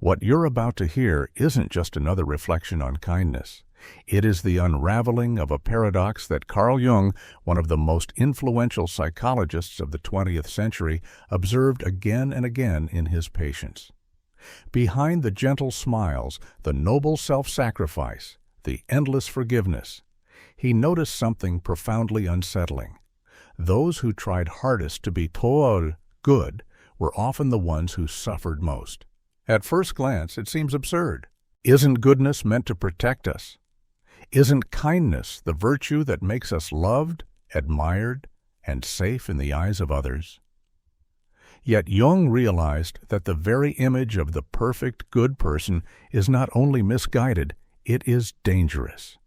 What you're about to hear isn't just another reflection on kindness. It is the unraveling of a paradox that Carl Jung, one of the most influential psychologists of the 20th century, observed again and again in his patients. Behind the gentle smiles, the noble self-sacrifice, the endless forgiveness, he noticed something profoundly unsettling. Those who tried hardest to be toward good were often the ones who suffered most. At first glance, it seems absurd. Isn't goodness meant to protect us? Isn't kindness the virtue that makes us loved, admired, and safe in the eyes of others? Yet Jung realized that the very image of the perfect good person is not only misguided, it is dangerous.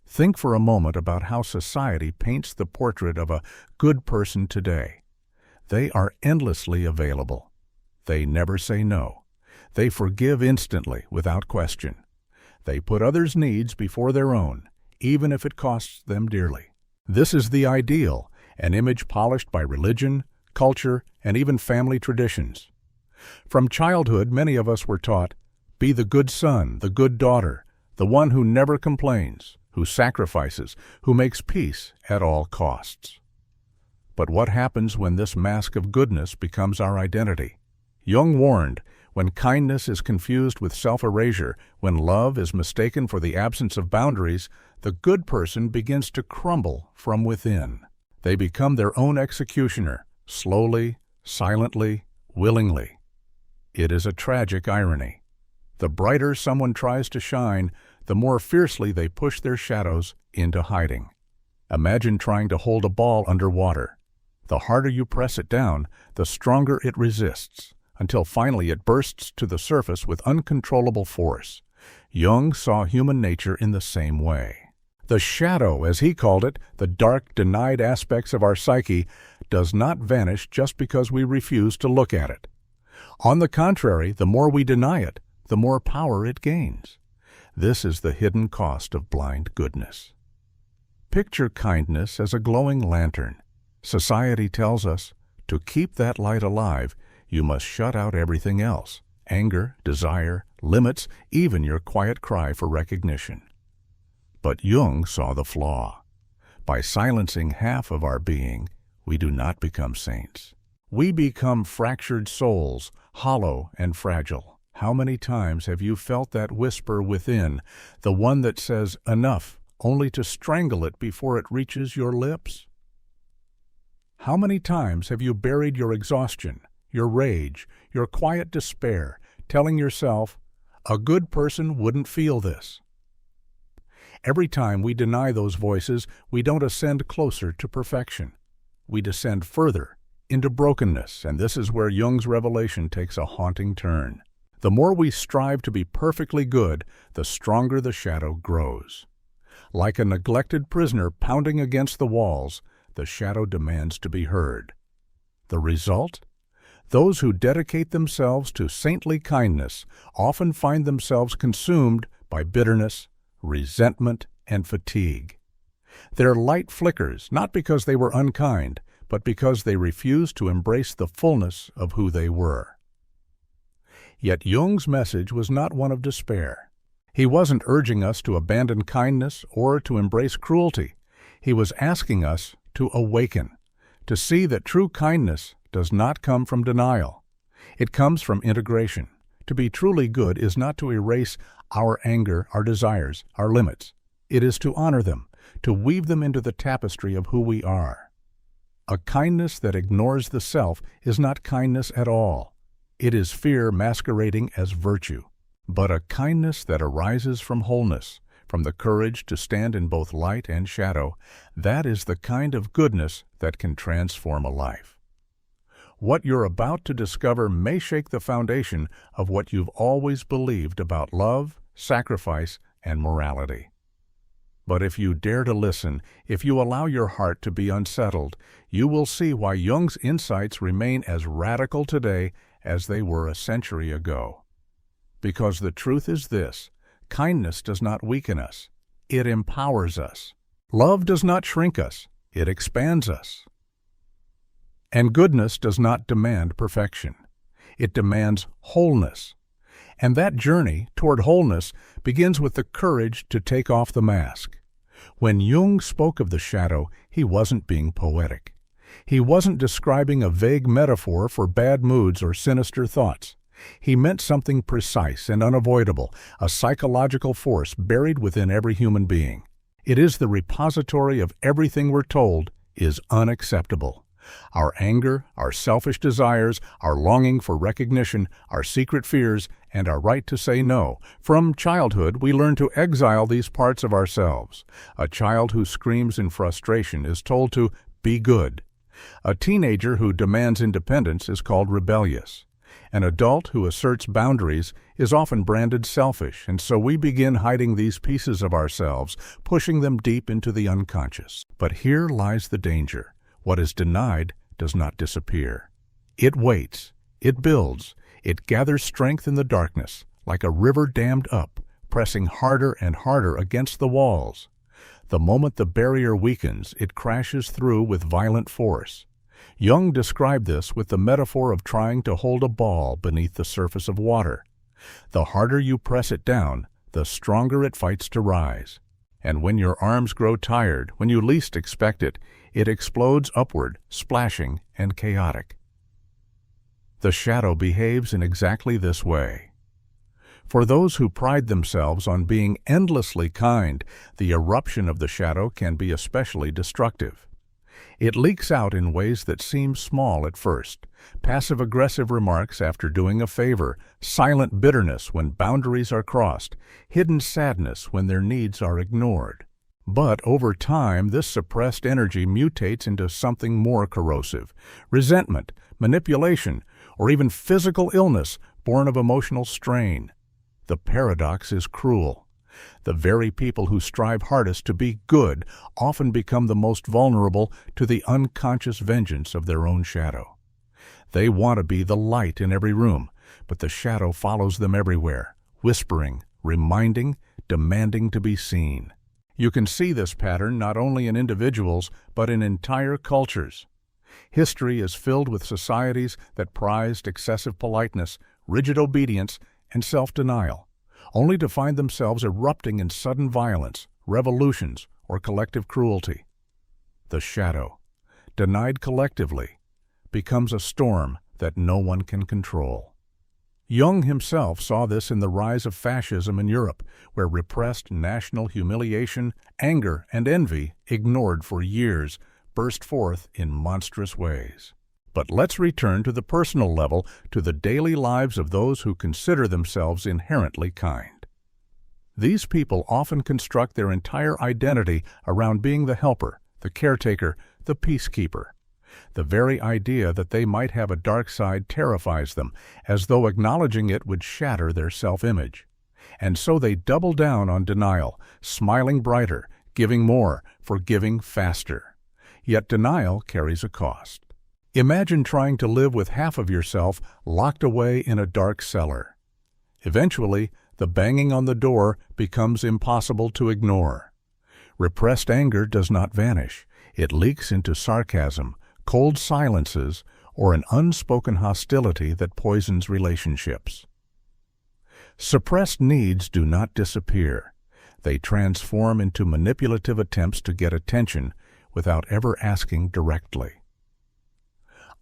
Think for a moment about how society paints the portrait of a good person today. They are endlessly available. They never say no. They forgive instantly, without question. They put others' needs before their own, even if it costs them dearly. This is the ideal, an image polished by religion, culture, and even family traditions. From childhood, many of us were taught, be the good son, the good daughter, the one who never complains, who sacrifices, who makes peace at all costs. But what happens when this mask of goodness becomes our identity? Jung warned, when kindness is confused with self-erasure, when love is mistaken for the absence of boundaries, the good person begins to crumble from within. They become their own executioner, slowly, silently, willingly. It is a tragic irony. The brighter someone tries to shine, the more fiercely they push their shadows into hiding. Imagine trying to hold a ball underwater. The harder you press it down, the stronger it resists, until finally it bursts to the surface with uncontrollable force. Jung saw human nature in the same way. The shadow, as he called it, the dark, denied aspects of our psyche, does not vanish just because we refuse to look at it. On the contrary, the more we deny it, the more power it gains. This is the hidden cost of blind goodness. Picture kindness as a glowing lantern. Society tells us, to keep that light alive, you must shut out everything else: anger, desire, limits, even your quiet cry for recognition. But Jung saw the flaw. By silencing half of our being, we do not become saints. We become fractured souls, hollow and fragile. How many times have you felt that whisper within, the one that says enough, only to strangle it before it reaches your lips? How many times have you buried your exhaustion, your rage, your quiet despair, telling yourself, a good person wouldn't feel this? Every time we deny those voices, we don't ascend closer to perfection. We descend further into brokenness, and this is where Jung's revelation takes a haunting turn. The more we strive to be perfectly good, the stronger the shadow grows. Like a neglected prisoner pounding against the walls, the shadow demands to be heard. The result? Those who dedicate themselves to saintly kindness often find themselves consumed by bitterness, resentment, and fatigue. Their light flickers not because they were unkind, but because they refused to embrace the fullness of who they were. Yet Jung's message was not one of despair. He wasn't urging us to abandon kindness or to embrace cruelty. He was asking us to awaken, to see that true kindness does not come from denial. It comes from integration. To be truly good is not to erase our anger, our desires, our limits. It is to honor them, to weave them into the tapestry of who we are. A kindness that ignores the self is not kindness at all. It is fear masquerading as virtue. But a kindness that arises from wholeness, from the courage to stand in both light and shadow, that is the kind of goodness that can transform a life. What you're about to discover may shake the foundation of what you've always believed about love, sacrifice, and morality. But if you dare to listen, if you allow your heart to be unsettled, you will see why Jung's insights remain as radical today as they were a century ago. Because the truth is this: kindness does not weaken us, it empowers us. Love does not shrink us, it expands us. And goodness does not demand perfection, it demands wholeness. And that journey toward wholeness begins with the courage to take off the mask. When Jung spoke of the shadow, he wasn't being poetic. He wasn't describing a vague metaphor for bad moods or sinister thoughts. He meant something precise and unavoidable, a psychological force buried within every human being. It is the repository of everything we're told is unacceptable. Our anger, our selfish desires, our longing for recognition, our secret fears, and our right to say no. From childhood, we learn to exile these parts of ourselves. A child who screams in frustration is told to be good. A teenager who demands independence is called rebellious. An adult who asserts boundaries is often branded selfish, and so we begin hiding these pieces of ourselves, pushing them deep into the unconscious. But here lies the danger. What is denied does not disappear. It waits, it builds, it gathers strength in the darkness, like a river dammed up, pressing harder and harder against the walls. The moment the barrier weakens, it crashes through with violent force. Jung described this with the metaphor of trying to hold a ball beneath the surface of water. The harder you press it down, the stronger it fights to rise. And when your arms grow tired, when you least expect it, it explodes upward, splashing and chaotic. The shadow behaves in exactly this way. For those who pride themselves on being endlessly kind, the eruption of the shadow can be especially destructive. It leaks out in ways that seem small at first. Passive-aggressive remarks after doing a favor, silent bitterness when boundaries are crossed, hidden sadness when their needs are ignored. But over time, this suppressed energy mutates into something more corrosive: resentment, manipulation, or even physical illness born of emotional strain. The paradox is cruel. The very people who strive hardest to be good often become the most vulnerable to the unconscious vengeance of their own shadow. They want to be the light in every room, but the shadow follows them everywhere, whispering, reminding, demanding to be seen. You can see this pattern not only in individuals, but in entire cultures. History is filled with societies that prized excessive politeness, rigid obedience, and self-denial, only to find themselves erupting in sudden violence, revolutions, or collective cruelty. The shadow, denied collectively, becomes a storm that no one can control. Jung himself saw this in the rise of fascism in Europe, where repressed national humiliation, anger, and envy, ignored for years, burst forth in monstrous ways. But let's return to the personal level, to the daily lives of those who consider themselves inherently kind. These people often construct their entire identity around being the helper, the caretaker, the peacekeeper. The very idea that they might have a dark side terrifies them, as though acknowledging it would shatter their self-image. And so they double down on denial, smiling brighter, giving more, forgiving faster. Yet denial carries a cost. Imagine trying to live with half of yourself locked away in a dark cellar. Eventually, the banging on the door becomes impossible to ignore. Repressed anger does not vanish. It leaks into sarcasm, cold silences, or an unspoken hostility that poisons relationships. Suppressed needs do not disappear. They transform into manipulative attempts to get attention without ever asking directly.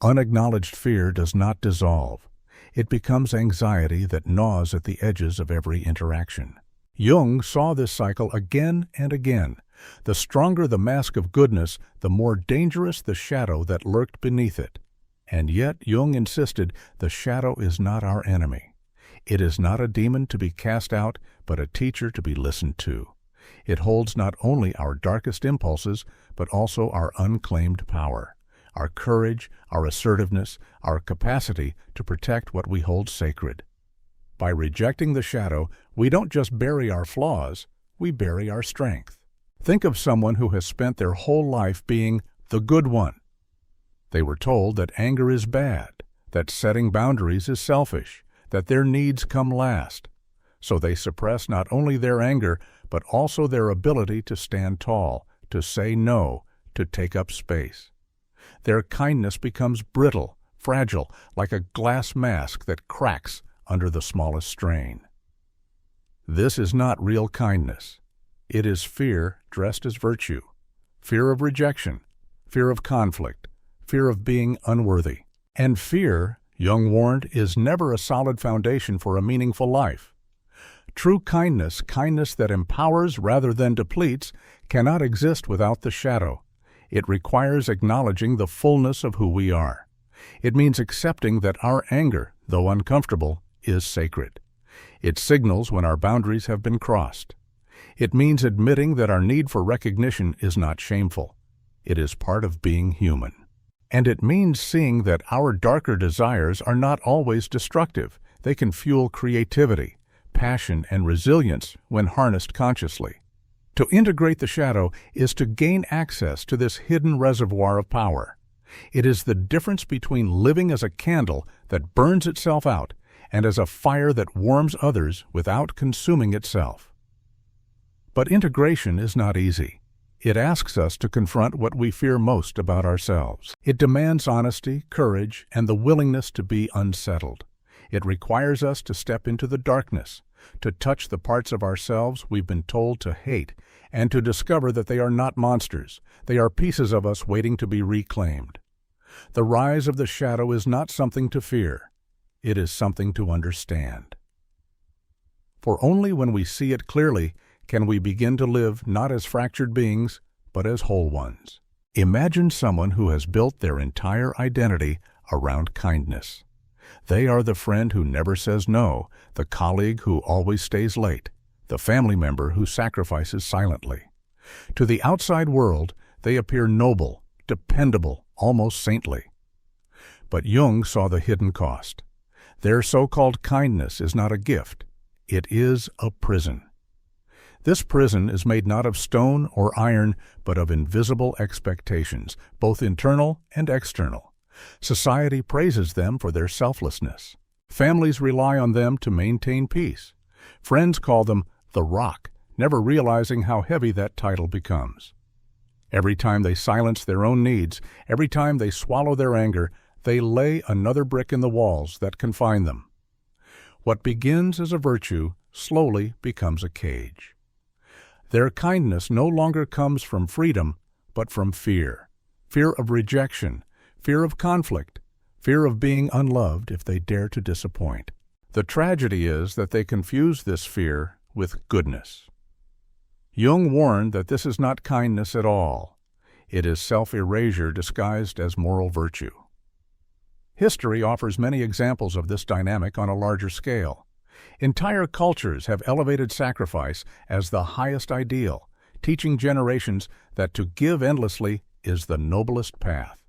Unacknowledged fear does not dissolve. It becomes anxiety that gnaws at the edges of every interaction. Jung saw this cycle again and again. The stronger the mask of goodness, the more dangerous the shadow that lurked beneath it. And yet Jung insisted the shadow is not our enemy. It is not a demon to be cast out, but a teacher to be listened to. It holds not only our darkest impulses, but also our unclaimed power, our courage, our assertiveness, our capacity to protect what we hold sacred. By rejecting the shadow, we don't just bury our flaws, we bury our strength. Think of someone who has spent their whole life being the good one. They were told that anger is bad, that setting boundaries is selfish, that their needs come last. So they suppress not only their anger, but also their ability to stand tall, to say no, to take up space. Their kindness becomes brittle, fragile, like a glass mask that cracks under the smallest strain. This is not real kindness. It is fear dressed as virtue. Fear of rejection, fear of conflict, fear of being unworthy. And fear, Jung warned, is never a solid foundation for a meaningful life. True kindness, kindness that empowers rather than depletes, cannot exist without the shadow. It requires acknowledging the fullness of who we are. It means accepting that our anger, though uncomfortable, is sacred. It signals when our boundaries have been crossed. It means admitting that our need for recognition is not shameful. It is part of being human. And it means seeing that our darker desires are not always destructive. They can fuel creativity, passion, and resilience when harnessed consciously. To integrate the shadow is to gain access to this hidden reservoir of power. It is the difference between living as a candle that burns itself out and as a fire that warms others without consuming itself. But integration is not easy. It asks us to confront what we fear most about ourselves. It demands honesty, courage, and the willingness to be unsettled. It requires us to step into the darkness, to touch the parts of ourselves we've been told to hate, and to discover that they are not monsters. They are pieces of us waiting to be reclaimed. The rise of the shadow is not something to fear. It is something to understand. For only when we see it clearly can we begin to live not as fractured beings, but as whole ones. Imagine someone who has built their entire identity around kindness. They are the friend who never says no, the colleague who always stays late, the family member who sacrifices silently. To the outside world, they appear noble, dependable, almost saintly. But Jung saw the hidden cost. Their so-called kindness is not a gift. It is a prison. This prison is made not of stone or iron, but of invisible expectations, both internal and external. Society praises them for their selflessness. Families rely on them to maintain peace. Friends call them the Rock, never realizing how heavy that title becomes. Every time they silence their own needs, every time they swallow their anger, they lay another brick in the walls that confine them. What begins as a virtue slowly becomes a cage. Their kindness no longer comes from freedom, but from fear. Fear of rejection, fear of conflict, fear of being unloved if they dare to disappoint. The tragedy is that they confuse this fear with goodness. Jung warned that this is not kindness at all. It is self-erasure disguised as moral virtue. History offers many examples of this dynamic on a larger scale. Entire cultures have elevated sacrifice as the highest ideal, teaching generations that to give endlessly is the noblest path.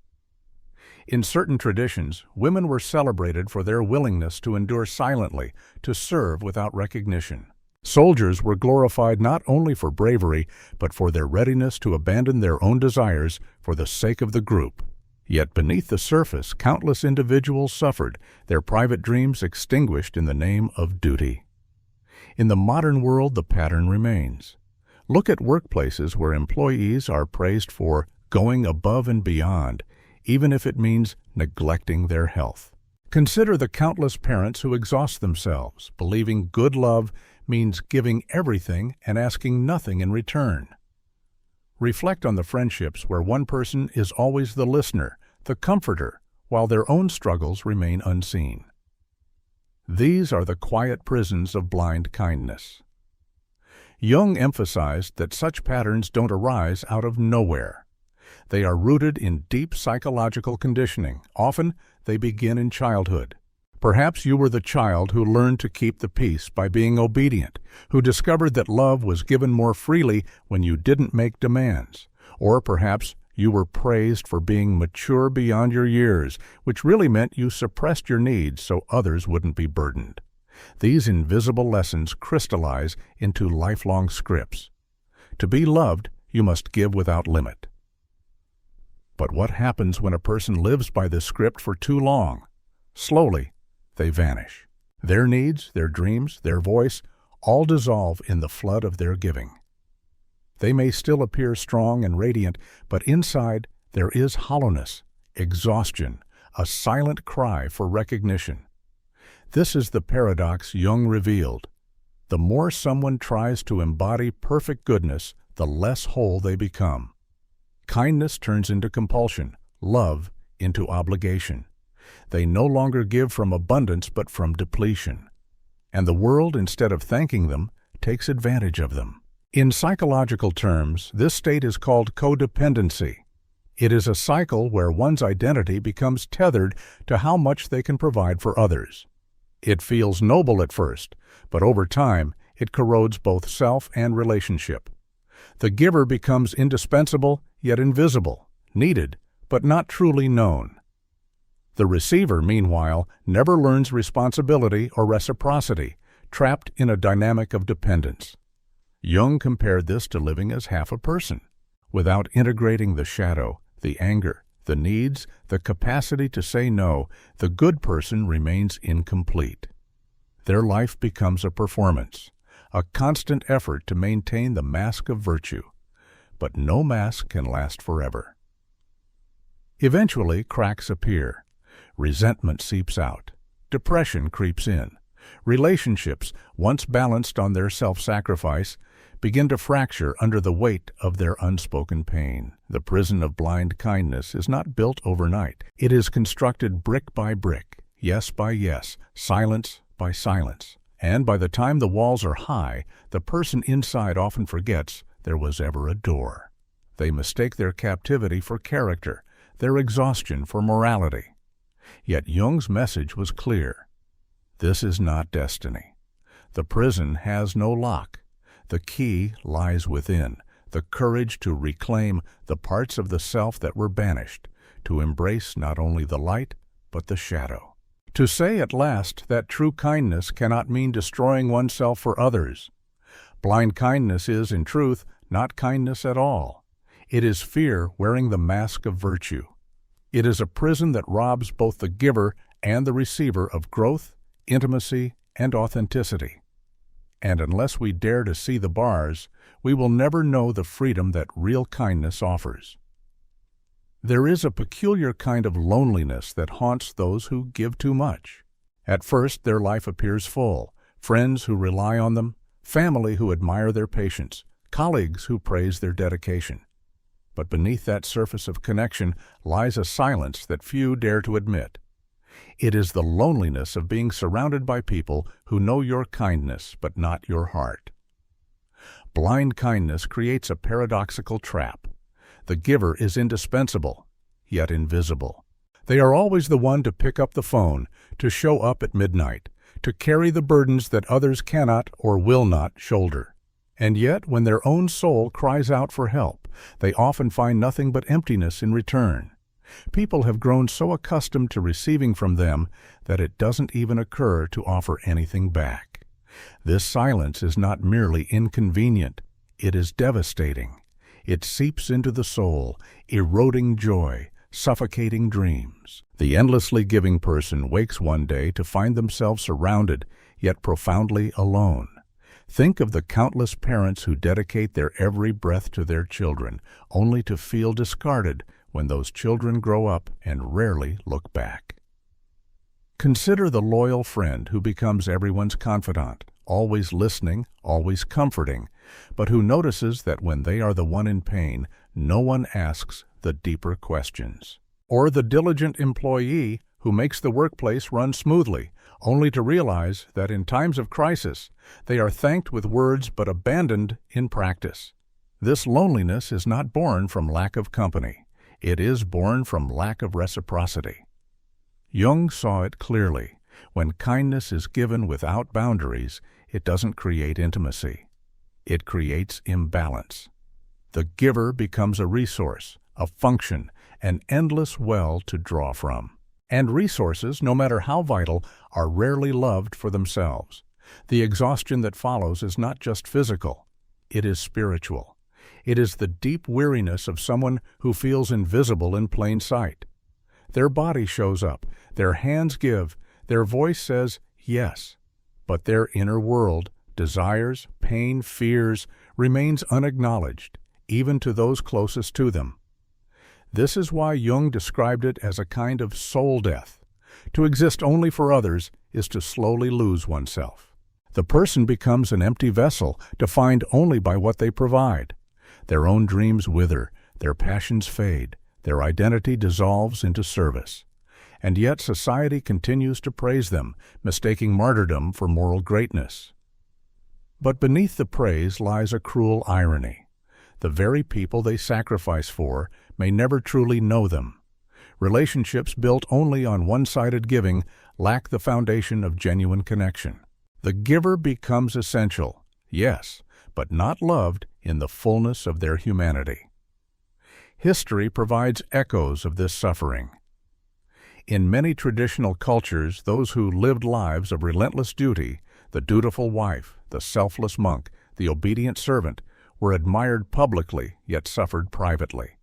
In certain traditions, women were celebrated for their willingness to endure silently, to serve without recognition. Soldiers were glorified not only for bravery, but for their readiness to abandon their own desires for the sake of the group. Yet beneath the surface, countless individuals suffered, their private dreams extinguished in the name of duty. In the modern world, the pattern remains. Look at workplaces where employees are praised for going above and beyond, even if it means neglecting their health. Consider the countless parents who exhaust themselves, believing good love means giving everything and asking nothing in return. Reflect on the friendships where one person is always the listener, the comforter, while their own struggles remain unseen. These are the quiet prisons of blind kindness. Jung emphasized that such patterns don't arise out of nowhere. They are rooted in deep psychological conditioning. Often, they begin in childhood. Perhaps you were the child who learned to keep the peace by being obedient, who discovered that love was given more freely when you didn't make demands. Or perhaps you were praised for being mature beyond your years, which really meant you suppressed your needs so others wouldn't be burdened. These invisible lessons crystallize into lifelong scripts. To be loved, you must give without limit. But what happens when a person lives by this script for too long? Slowly, they vanish. Their needs, their dreams, their voice, all dissolve in the flood of their giving. They may still appear strong and radiant, but inside there is hollowness, exhaustion, a silent cry for recognition. This is the paradox Jung revealed. The more someone tries to embody perfect goodness, the less whole they become. Kindness turns into compulsion, love into obligation. They no longer give from abundance but from depletion. And the world, instead of thanking them, takes advantage of them. In psychological terms, this state is called codependency. It is a cycle where one's identity becomes tethered to how much they can provide for others. It feels noble at first, but over time, it corrodes both self and relationship. The giver becomes indispensable, yet invisible, needed, but not truly known. The receiver, meanwhile, never learns responsibility or reciprocity, trapped in a dynamic of dependence. Jung compared this to living as half a person. Without integrating the shadow, the anger, the needs, the capacity to say no, the good person remains incomplete. Their life becomes a performance, a constant effort to maintain the mask of virtue. But no mask can last forever. Eventually, cracks appear. Resentment seeps out. Depression creeps in. Relationships, once balanced on their self-sacrifice, begin to fracture under the weight of their unspoken pain. The prison of blind kindness is not built overnight. It is constructed brick by brick, yes by yes, silence by silence. And by the time the walls are high, the person inside often forgets there was ever a door. They mistake their captivity for character, their exhaustion for morality. Yet Jung's message was clear. This is not destiny. The prison has no lock. The key lies within, the courage to reclaim the parts of the self that were banished, to embrace not only the light, but the shadow. To say at last that true kindness cannot mean destroying oneself for others. Blind kindness is, in truth, not kindness at all. It is fear wearing the mask of virtue. It is a prison that robs both the giver and the receiver of growth, intimacy, and authenticity. And unless we dare to see the bars, we will never know the freedom that real kindness offers. There is a peculiar kind of loneliness that haunts those who give too much. At first, their life appears full, friends who rely on them, family who admire their patience, colleagues who praise their dedication. But beneath that surface of connection lies a silence that few dare to admit. It is the loneliness of being surrounded by people who know your kindness but not your heart. Blind kindness creates a paradoxical trap. The giver is indispensable, yet invisible. They are always the one to pick up the phone, to show up at midnight, to carry the burdens that others cannot or will not shoulder. And yet, when their own soul cries out for help, they often find nothing but emptiness in return. People have grown so accustomed to receiving from them that it doesn't even occur to offer anything back. This silence is not merely inconvenient, it is devastating. It seeps into the soul, eroding joy, suffocating dreams. The endlessly giving person wakes one day to find themselves surrounded, yet profoundly alone. Think of the countless parents who dedicate their every breath to their children, only to feel discarded when those children grow up and rarely look back. Consider the loyal friend who becomes everyone's confidant, always listening, always comforting, but who notices that when they are the one in pain, no one asks the deeper questions. Or the diligent employee who makes the workplace run smoothly, only to realize that in times of crisis, they are thanked with words but abandoned in practice. This loneliness is not born from lack of company. It is born from lack of reciprocity. Jung saw it clearly. When kindness is given without boundaries, it doesn't create intimacy. It creates imbalance. The giver becomes a resource, a function, an endless well to draw from. And resources, no matter how vital, are rarely loved for themselves. The exhaustion that follows is not just physical, it is spiritual. It is the deep weariness of someone who feels invisible in plain sight. Their body shows up, their hands give, their voice says yes, but their inner world, desires, pain, fears, remains unacknowledged, even to those closest to them. This is why Jung described it as a kind of soul death. To exist only for others is to slowly lose oneself. The person becomes an empty vessel, defined only by what they provide. Their own dreams wither, their passions fade, their identity dissolves into service. And yet society continues to praise them, mistaking martyrdom for moral greatness. But beneath the praise lies a cruel irony. The very people they sacrifice for may never truly know them. Relationships built only on one-sided giving lack the foundation of genuine connection. The giver becomes essential, yes, but not loved in the fullness of their humanity. History provides echoes of this suffering. In many traditional cultures, those who lived lives of relentless duty, the dutiful wife, the selfless monk, the obedient servant, were admired publicly yet suffered privately.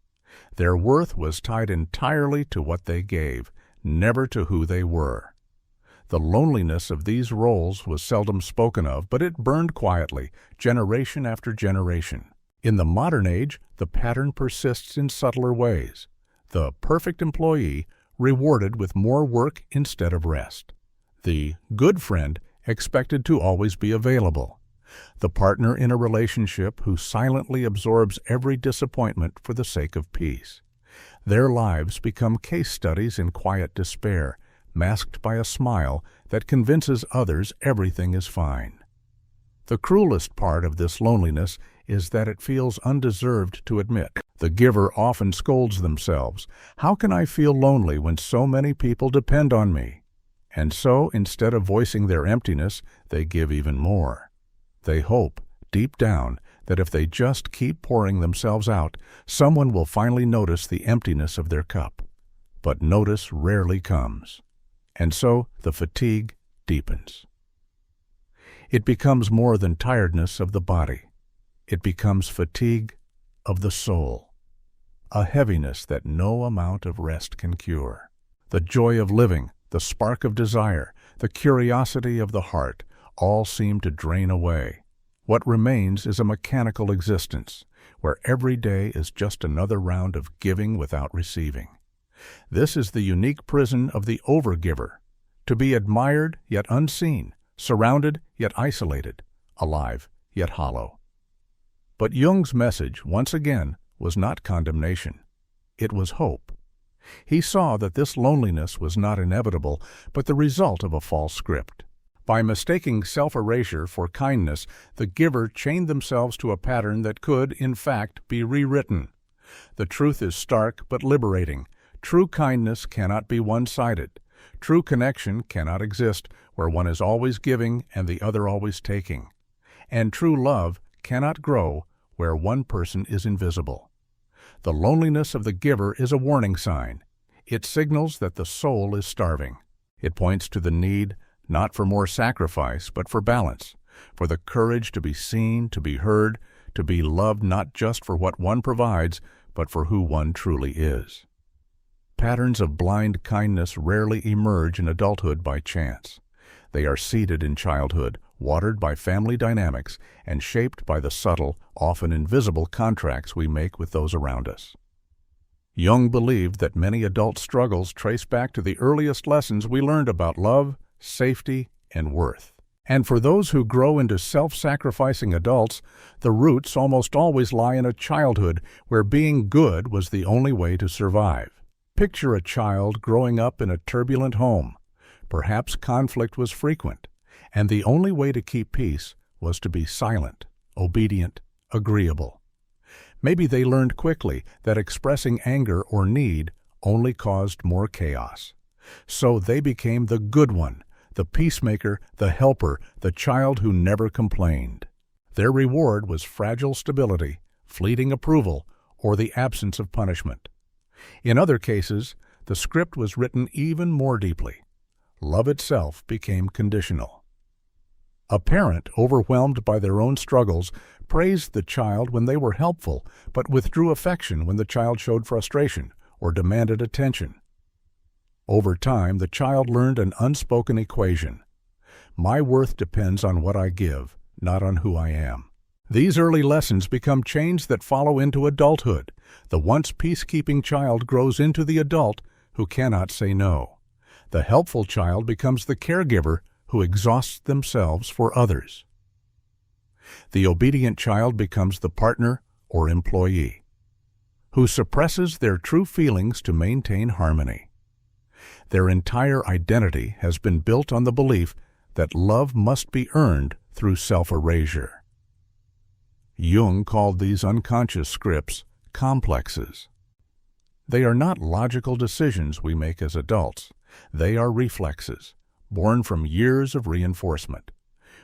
Their worth was tied entirely to what they gave, never to who they were. The loneliness of these roles was seldom spoken of, but it burned quietly, generation after generation. In the modern age, the pattern persists in subtler ways. The perfect employee rewarded with more work instead of rest. The good friend expected to always be available. The partner in a relationship who silently absorbs every disappointment for the sake of peace. Their lives become case studies in quiet despair, masked by a smile that convinces others everything is fine. The cruelest part of this loneliness is that it feels undeserved to admit. The giver often scolds themselves. How can I feel lonely when so many people depend on me? And so, instead of voicing their emptiness, they give even more. They hope, deep down, that if they just keep pouring themselves out, someone will finally notice the emptiness of their cup. But notice rarely comes. And so the fatigue deepens. It becomes more than tiredness of the body. It becomes fatigue of the soul, a heaviness that no amount of rest can cure. The joy of living, the spark of desire, the curiosity of the heart, all seem to drain away. What remains is a mechanical existence, where every day is just another round of giving without receiving. This is the unique prison of the overgiver, to be admired yet unseen, surrounded yet isolated, alive yet hollow. But Jung's message, once again, was not condemnation. It was hope. He saw that this loneliness was not inevitable, but the result of a false script. By mistaking self-erasure for kindness, the giver chained themselves to a pattern that could, in fact, be rewritten. The truth is stark but liberating. True kindness cannot be one-sided. True connection cannot exist where one is always giving and the other always taking. And true love cannot grow where one person is invisible. The loneliness of the giver is a warning sign. It signals that the soul is starving. It points to the need, not for more sacrifice, but for balance, for the courage to be seen, to be heard, to be loved not just for what one provides, but for who one truly is. Patterns of blind kindness rarely emerge in adulthood by chance. They are seeded in childhood, watered by family dynamics, and shaped by the subtle, often invisible contracts we make with those around us. Jung believed that many adult struggles trace back to the earliest lessons we learned about love, safety, and worth. And for those who grow into self-sacrificing adults, the roots almost always lie in a childhood where being good was the only way to survive. Picture a child growing up in a turbulent home. Perhaps conflict was frequent, and the only way to keep peace was to be silent, obedient, agreeable. Maybe they learned quickly that expressing anger or need only caused more chaos. So they became the good one, the peacemaker, the helper, the child who never complained. Their reward was fragile stability, fleeting approval, or the absence of punishment. In other cases, the script was written even more deeply. Love itself became conditional. A parent, overwhelmed by their own struggles, praised the child when they were helpful, but withdrew affection when the child showed frustration or demanded attention. Over time, the child learned an unspoken equation. My worth depends on what I give, not on who I am. These early lessons become chains that follow into adulthood. The once peacekeeping child grows into the adult who cannot say no. The helpful child becomes the caregiver who exhausts themselves for others. The obedient child becomes the partner or employee who suppresses their true feelings to maintain harmony. Their entire identity has been built on the belief that love must be earned through self-erasure. Jung called these unconscious scripts complexes. They are not logical decisions we make as adults. They are reflexes, born from years of reinforcement.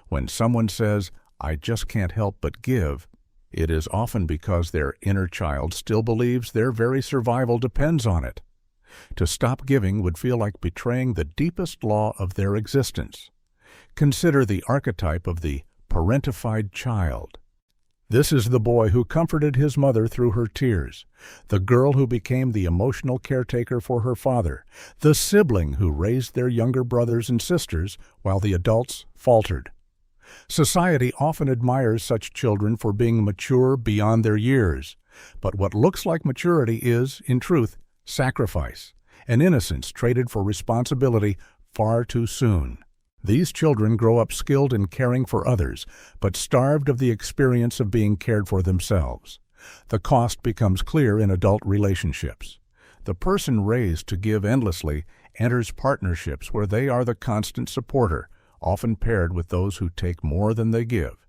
When someone says, "I just can't help but give," it is often because their inner child still believes their very survival depends on it. To stop giving would feel like betraying the deepest law of their existence. Consider the archetype of the parentified child. This is the boy who comforted his mother through her tears, the girl who became the emotional caretaker for her father, the sibling who raised their younger brothers and sisters while the adults faltered. Society often admires such children for being mature beyond their years, but what looks like maturity is, in truth, sacrifice, an innocence traded for responsibility far too soon. These children grow up skilled in caring for others, but starved of the experience of being cared for themselves. The cost becomes clear in adult relationships. The person raised to give endlessly enters partnerships where they are the constant supporter, often paired with those who take more than they give.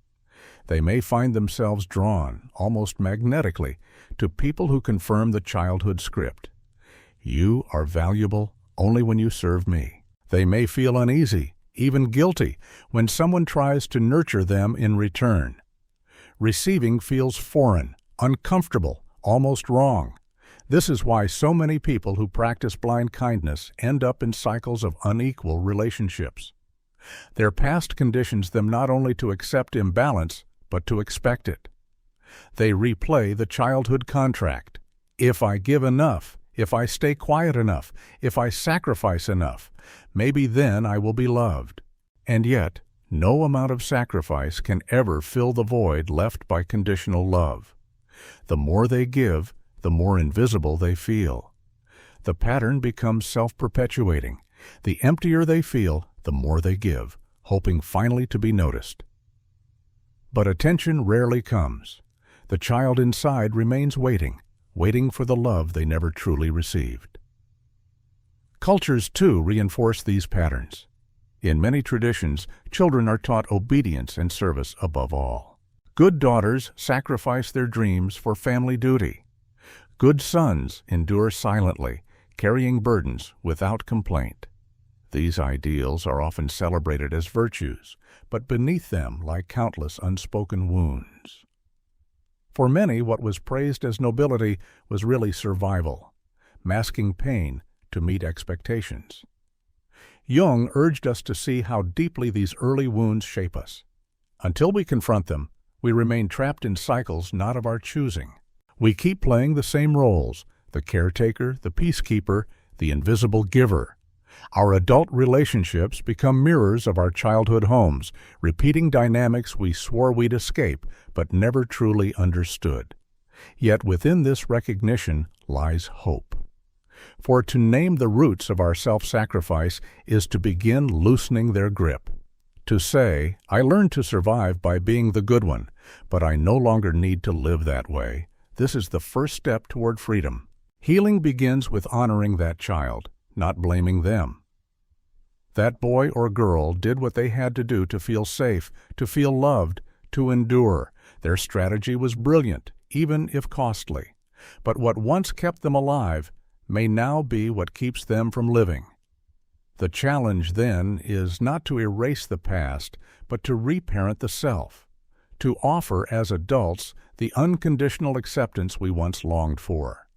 They may find themselves drawn, almost magnetically, to people who confirm the childhood script. You are valuable only when you serve me. They may feel uneasy, even guilty, when someone tries to nurture them in return. Receiving feels foreign, uncomfortable, almost wrong. This is why so many people who practice blind kindness end up in cycles of unequal relationships. Their past conditions them not only to accept imbalance, but to expect it. They replay the childhood contract. If I give enough, if I stay quiet enough, if I sacrifice enough, maybe then I will be loved. And yet, no amount of sacrifice can ever fill the void left by conditional love. The more they give, the more invisible they feel. The pattern becomes self-perpetuating. The emptier they feel, the more they give, hoping finally to be noticed. But attention rarely comes. The child inside remains waiting for the love they never truly received. Cultures, too, reinforce these patterns. In many traditions, children are taught obedience and service above all. Good daughters sacrifice their dreams for family duty. Good sons endure silently, carrying burdens without complaint. These ideals are often celebrated as virtues, but beneath them lie countless unspoken wounds. For many, what was praised as nobility was really survival, masking pain to meet expectations. Jung urged us to see how deeply these early wounds shape us. Until we confront them, we remain trapped in cycles not of our choosing. We keep playing the same roles: the caretaker, the peacekeeper, the invisible giver. Our adult relationships become mirrors of our childhood homes, repeating dynamics we swore we'd escape but never truly understood. Yet within this recognition lies hope. For to name the roots of our self-sacrifice is to begin loosening their grip. To say, I learned to survive by being the good one, but I no longer need to live that way. This is the first step toward freedom. Healing begins with honoring that child, not blaming them. That boy or girl did what they had to do to feel safe, to feel loved, to endure. Their strategy was brilliant, even if costly. But what once kept them alive may now be what keeps them from living. The challenge, then, is not to erase the past, but to reparent the self, to offer as adults the unconditional acceptance we once longed for,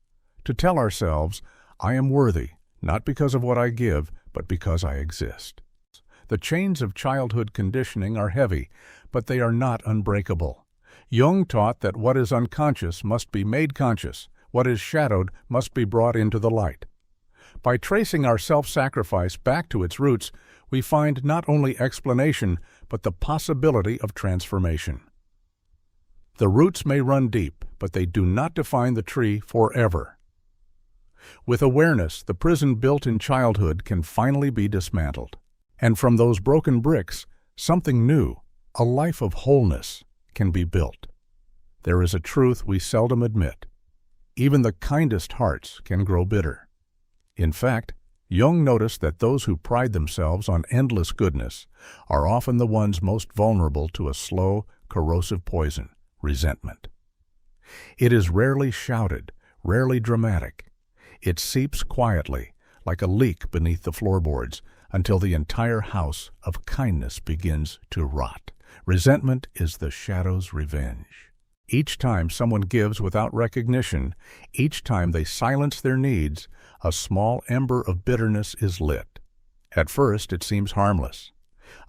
to tell ourselves, I am worthy, not because of what I give, but because I exist. The chains of childhood conditioning are heavy, but they are not unbreakable. Jung taught that what is unconscious must be made conscious, what is shadowed must be brought into the light. By tracing our self-sacrifice back to its roots, we find not only explanation, but the possibility of transformation. The roots may run deep, but they do not define the tree forever. With awareness, the prison built in childhood can finally be dismantled. And from those broken bricks, something new, a life of wholeness, can be built. There is a truth we seldom admit. Even the kindest hearts can grow bitter. In fact, Jung noticed that those who pride themselves on endless goodness are often the ones most vulnerable to a slow, corrosive poison, resentment. It is rarely shouted, rarely dramatic. It seeps quietly, like a leak beneath the floorboards, until the entire house of kindness begins to rot. Resentment is the shadow's revenge. Each time someone gives without recognition, each time they silence their needs, a small ember of bitterness is lit. At first, it seems harmless.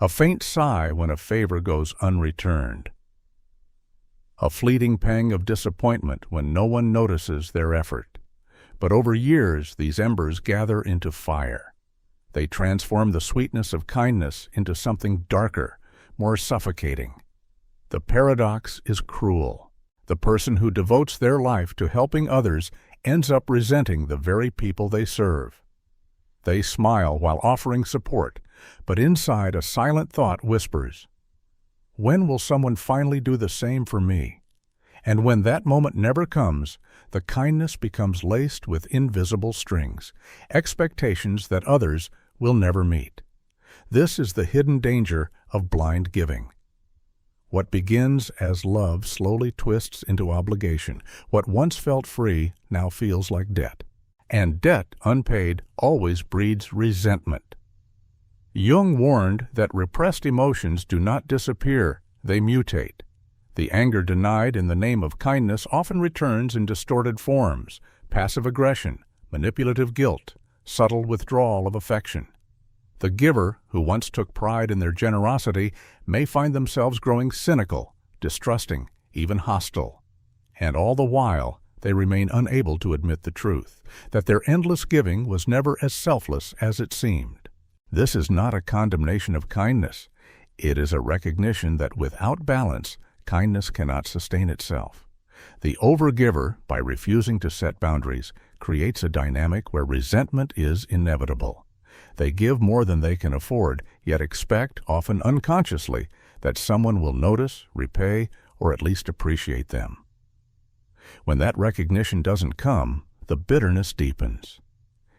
A faint sigh when a favor goes unreturned. A fleeting pang of disappointment when no one notices their effort. But over years, these embers gather into fire. They transform the sweetness of kindness into something darker, more suffocating. The paradox is cruel. The person who devotes their life to helping others ends up resenting the very people they serve. They smile while offering support, but inside a silent thought whispers, "When will someone finally do the same for me?" And when that moment never comes, the kindness becomes laced with invisible strings, expectations that others will never meet. This is the hidden danger of blind giving. What begins as love slowly twists into obligation. What once felt free now feels like debt. And debt, unpaid, always breeds resentment. Jung warned that repressed emotions do not disappear, they mutate. The anger denied in the name of kindness often returns in distorted forms: passive aggression, manipulative guilt, subtle withdrawal of affection. The giver, who once took pride in their generosity, may find themselves growing cynical, distrusting, even hostile. And all the while, they remain unable to admit the truth, that their endless giving was never as selfless as it seemed. This is not a condemnation of kindness. It is a recognition that without balance, kindness cannot sustain itself. The overgiver, by refusing to set boundaries, creates a dynamic where resentment is inevitable. They give more than they can afford, yet expect, often unconsciously, that someone will notice, repay, or at least appreciate them. When that recognition doesn't come, the bitterness deepens.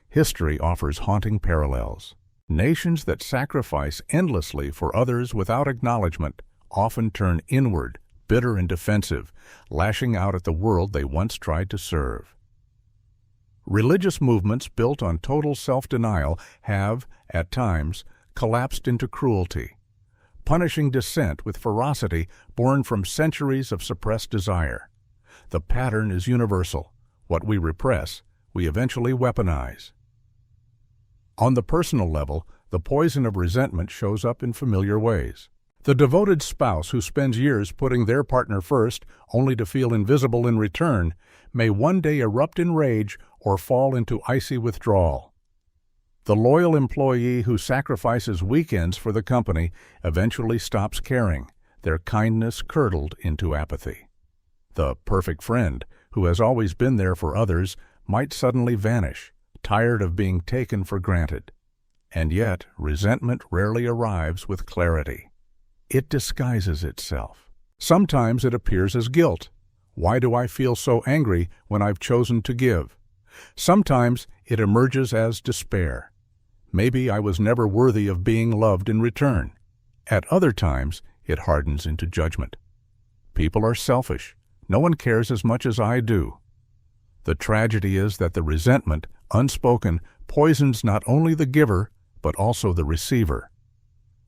History offers haunting parallels. Nations that sacrifice endlessly for others without acknowledgement often turn inward, bitter and defensive, lashing out at the world they once tried to serve. Religious movements built on total self-denial have, at times, collapsed into cruelty, punishing dissent with ferocity born from centuries of suppressed desire. The pattern is universal. What we repress, we eventually weaponize. On the personal level, the poison of resentment shows up in familiar ways. The devoted spouse who spends years putting their partner first, only to feel invisible in return, may one day erupt in rage or fall into icy withdrawal. The loyal employee who sacrifices weekends for the company eventually stops caring, their kindness curdled into apathy. The perfect friend, who has always been there for others, might suddenly vanish, tired of being taken for granted. And yet, resentment rarely arrives with clarity. It disguises itself. Sometimes it appears as guilt. Why do I feel so angry when I've chosen to give? Sometimes it emerges as despair. Maybe I was never worthy of being loved in return. At other times, it hardens into judgment. People are selfish. No one cares as much as I do. The tragedy is that the resentment, unspoken, poisons not only the giver, but also the receiver.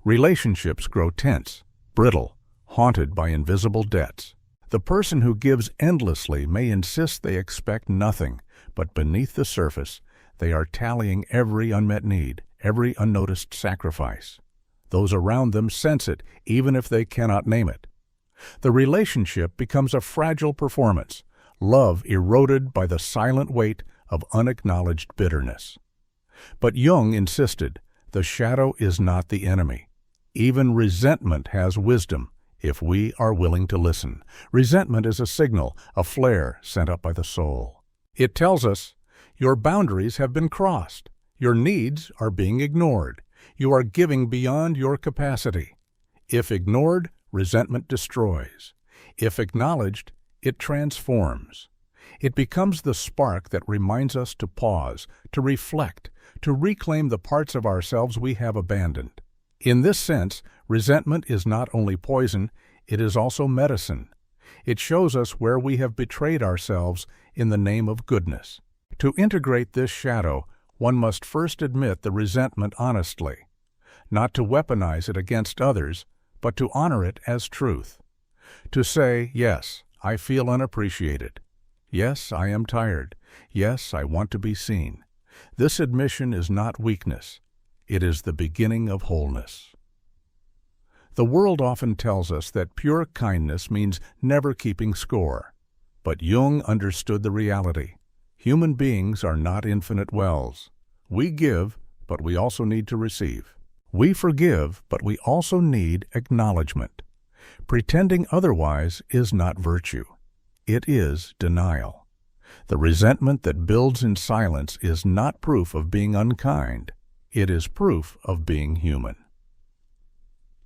Relationships grow tense, brittle, haunted by invisible debts. The person who gives endlessly may insist they expect nothing, but beneath the surface, they are tallying every unmet need, every unnoticed sacrifice. Those around them sense it, even if they cannot name it. The relationship becomes a fragile performance, love eroded by the silent weight of unacknowledged bitterness. But Jung insisted, the shadow is not the enemy. Even resentment has wisdom, if we are willing to listen. Resentment is a signal, a flare sent up by the soul. It tells us, Your boundaries have been crossed. Your needs are being ignored. You are giving beyond your capacity. If ignored, resentment destroys. If acknowledged, it transforms. It becomes the spark that reminds us to pause, to reflect, to reclaim the parts of ourselves we have abandoned. In this sense, resentment is not only poison, it is also medicine. It shows us where we have betrayed ourselves in the name of goodness. To integrate this shadow, one must first admit the resentment honestly, not to weaponize it against others, but to honor it as truth. To say, yes, I feel unappreciated. Yes, I am tired. Yes, I want to be seen. This admission is not weakness. It is the beginning of wholeness. The world often tells us that pure kindness means never keeping score. But Jung understood the reality. Human beings are not infinite wells. We give, but we also need to receive. We forgive, but we also need acknowledgement. Pretending otherwise is not virtue. It is denial. The resentment that builds in silence is not proof of being unkind. It is proof of being human.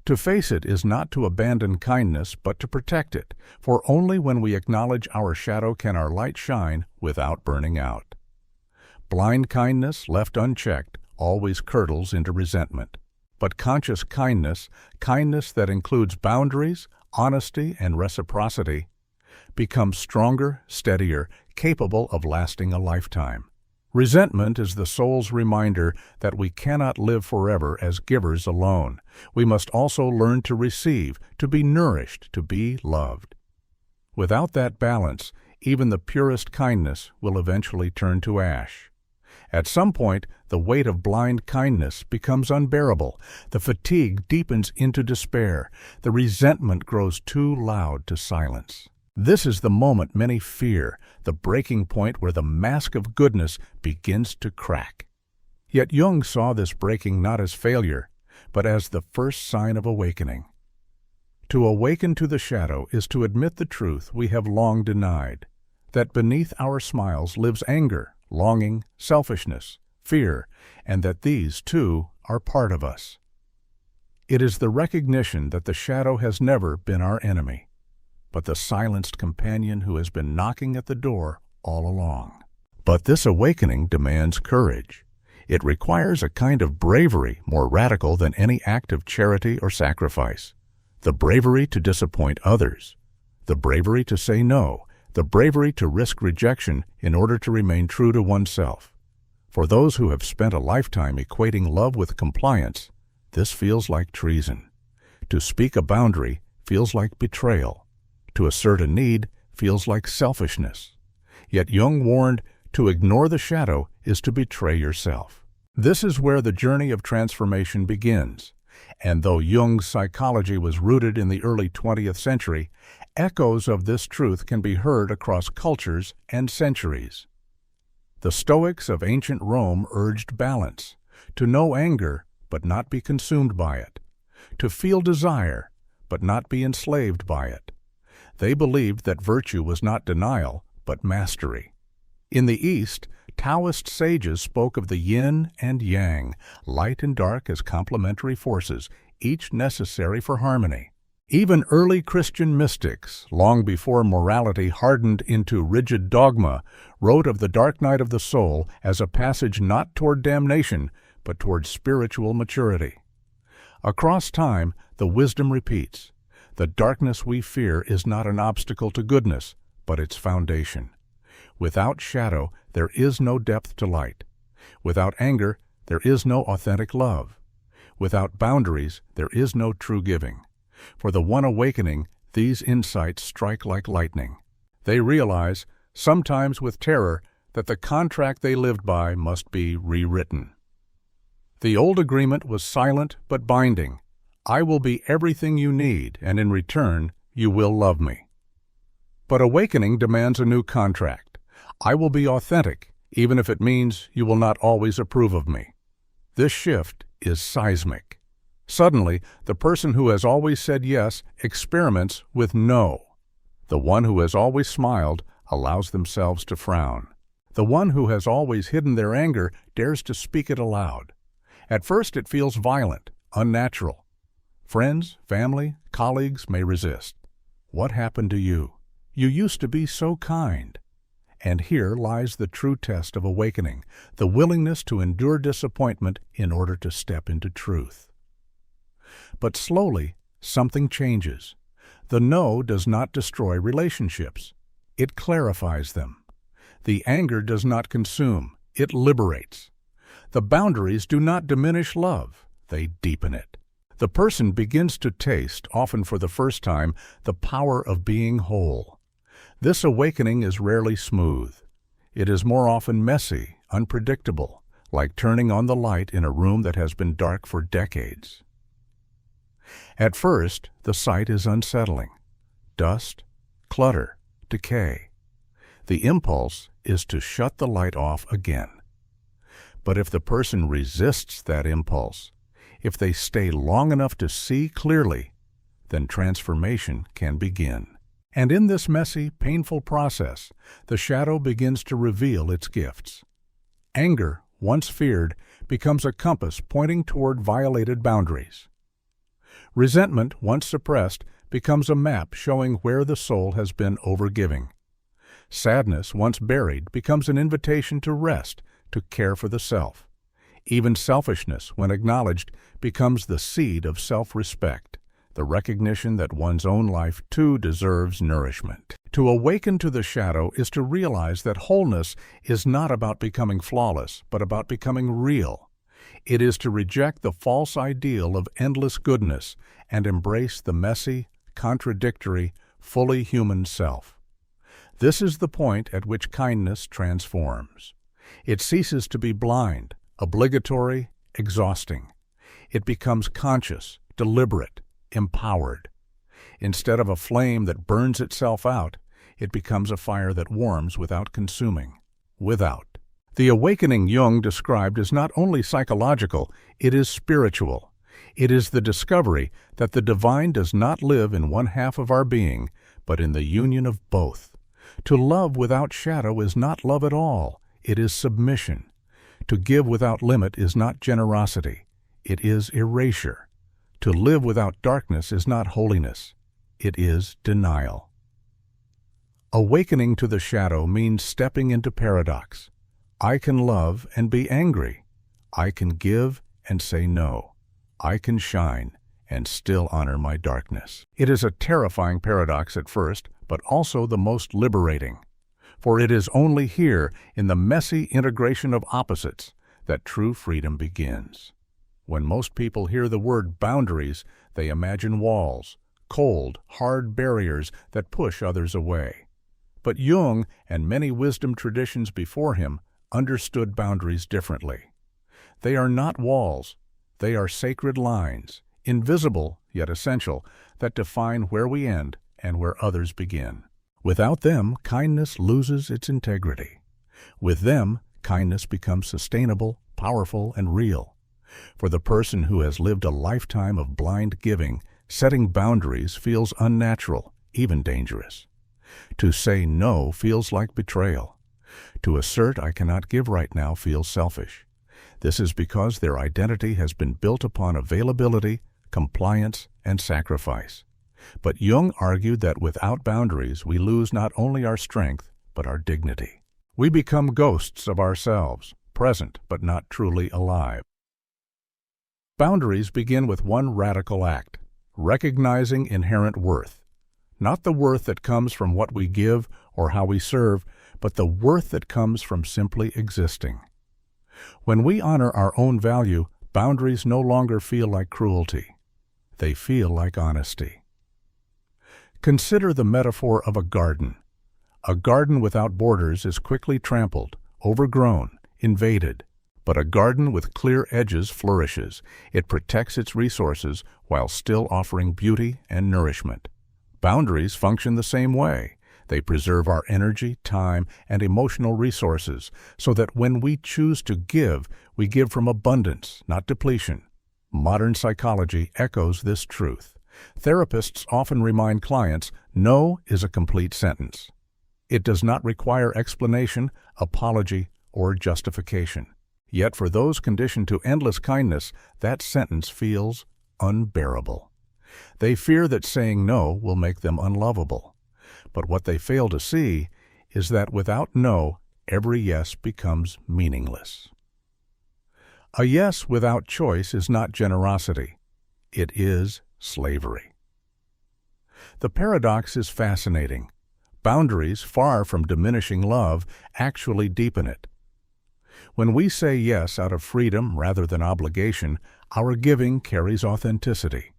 To face it is not to abandon kindness, but to protect it, for only when we acknowledge our shadow can our light shine without burning out. Blind kindness, left unchecked, always curdles into resentment. But conscious kindness, kindness that includes boundaries, honesty, and reciprocity, becomes stronger, steadier, capable of lasting a lifetime. Resentment is the soul's reminder that we cannot live forever as givers alone. We must also learn to receive, to be nourished, to be loved. Without that balance, even the purest kindness will eventually turn to ash. At some point, the weight of blind kindness becomes unbearable. The fatigue deepens into despair. The resentment grows too loud to silence. This is the moment many fear, the breaking point where the mask of goodness begins to crack. Yet Jung saw this breaking not as failure, but as the first sign of awakening. To awaken to the shadow is to admit the truth we have long denied, that beneath our smiles lives anger, longing, selfishness, fear, and that these, too, are part of us. It is the recognition that the shadow has never been our enemy, but the silenced companion who has been knocking at the door all along. But this awakening demands courage. It requires a kind of bravery more radical than any act of charity or sacrifice. The bravery to disappoint others, the bravery to say no, the bravery to risk rejection in order to remain true to oneself. For those who have spent a lifetime equating love with compliance, this feels like treason. To speak a boundary feels like betrayal. To assert a need feels like selfishness. Yet Jung warned, to ignore the shadow is to betray yourself. This is where the journey of transformation begins. And though Jung's psychology was rooted in the early 20th century, echoes of this truth can be heard across cultures and centuries. The Stoics of ancient Rome urged balance, to know anger but not be consumed by it, to feel desire but not be enslaved by it. They believed that virtue was not denial, but mastery. In the East, Taoist sages spoke of the yin and yang, light and dark as complementary forces, each necessary for harmony. Even early Christian mystics, long before morality hardened into rigid dogma, wrote of the dark night of the soul as a passage not toward damnation, but toward spiritual maturity. Across time, the wisdom repeats. The darkness we fear is not an obstacle to goodness, but its foundation. Without shadow, there is no depth to light. Without anger, there is no authentic love. Without boundaries, there is no true giving. For the one awakening, these insights strike like lightning. They realize, sometimes with terror, that the contract they lived by must be rewritten. The old agreement was silent but binding. I will be everything you need, and in return, you will love me. But awakening demands a new contract. I will be authentic, even if it means you will not always approve of me. This shift is seismic. Suddenly, the person who has always said yes experiments with no. The one who has always smiled allows themselves to frown. The one who has always hidden their anger dares to speak it aloud. At first it feels violent, unnatural. Friends, family, colleagues may resist. What happened to you? You used to be so kind. And here lies the true test of awakening, the willingness to endure disappointment in order to step into truth. But slowly, something changes. The no does not destroy relationships. It clarifies them. The anger does not consume. It liberates. The boundaries do not diminish love. They deepen it. The person begins to taste, often for the first time, the power of being whole. This awakening is rarely smooth. It is more often messy, unpredictable, like turning on the light in a room that has been dark for decades. At first, the sight is unsettling. Dust, clutter, decay. The impulse is to shut the light off again. But if the person resists that impulse, if they stay long enough to see clearly, then transformation can begin. And in this messy, painful process, the shadow begins to reveal its gifts. Anger, once feared, becomes a compass pointing toward violated boundaries. Resentment, once suppressed, becomes a map showing where the soul has been overgiving. Sadness, once buried, becomes an invitation to rest, to care for the self. Even selfishness, when acknowledged, becomes the seed of self-respect, the recognition that one's own life too deserves nourishment. To awaken to the shadow is to realize that wholeness is not about becoming flawless, but about becoming real. It is to reject the false ideal of endless goodness and embrace the messy, contradictory, fully human self. This is the point at which kindness transforms. It ceases to be blind, obligatory, exhausting. It becomes conscious, deliberate, empowered. Instead of a flame that burns itself out, it becomes a fire that warms without consuming. Without. The awakening Jung described is not only psychological, it is spiritual. It is the discovery that the divine does not live in one half of our being, but in the union of both. To love without shadow is not love at all. It is submission. To give without limit is not generosity. It is erasure. To live without darkness is not holiness. It is denial. Awakening to the shadow means stepping into paradox. I can love and be angry. I can give and say no. I can shine and still honor my darkness. It is a terrifying paradox at first, but also the most liberating. For it is only here, in the messy integration of opposites, that true freedom begins. When most people hear the word boundaries, they imagine walls, cold, hard barriers that push others away. But Jung and many wisdom traditions before him understood boundaries differently. They are not walls. They are sacred lines, invisible yet essential, that define where we end and where others begin. Without them, kindness loses its integrity. With them, kindness becomes sustainable, powerful, and real. For the person who has lived a lifetime of blind giving, setting boundaries feels unnatural, even dangerous. To say no feels like betrayal. To assert I cannot give right now feels selfish. This is because their identity has been built upon availability, compliance, and sacrifice. But Jung argued that without boundaries, we lose not only our strength, but our dignity. We become ghosts of ourselves, present but not truly alive. Boundaries begin with one radical act, recognizing inherent worth. Not the worth that comes from what we give or how we serve, but the worth that comes from simply existing. When we honor our own value, boundaries no longer feel like cruelty. They feel like honesty. Consider the metaphor of a garden. A garden without borders is quickly trampled, overgrown, invaded. But a garden with clear edges flourishes. It protects its resources while still offering beauty and nourishment. Boundaries function the same way. They preserve our energy, time, and emotional resources so that when we choose to give, we give from abundance, not depletion. Modern psychology echoes this truth. Therapists often remind clients, no is a complete sentence. It does not require explanation, apology, or justification. Yet for those conditioned to endless kindness, that sentence feels unbearable. They fear that saying no will make them unlovable. But what they fail to see is that without no, every yes becomes meaningless. A yes without choice is not generosity. It is slavery. The paradox is fascinating. Boundaries, far from diminishing love, actually deepen it. When we say yes out of freedom rather than obligation, our giving carries authenticity.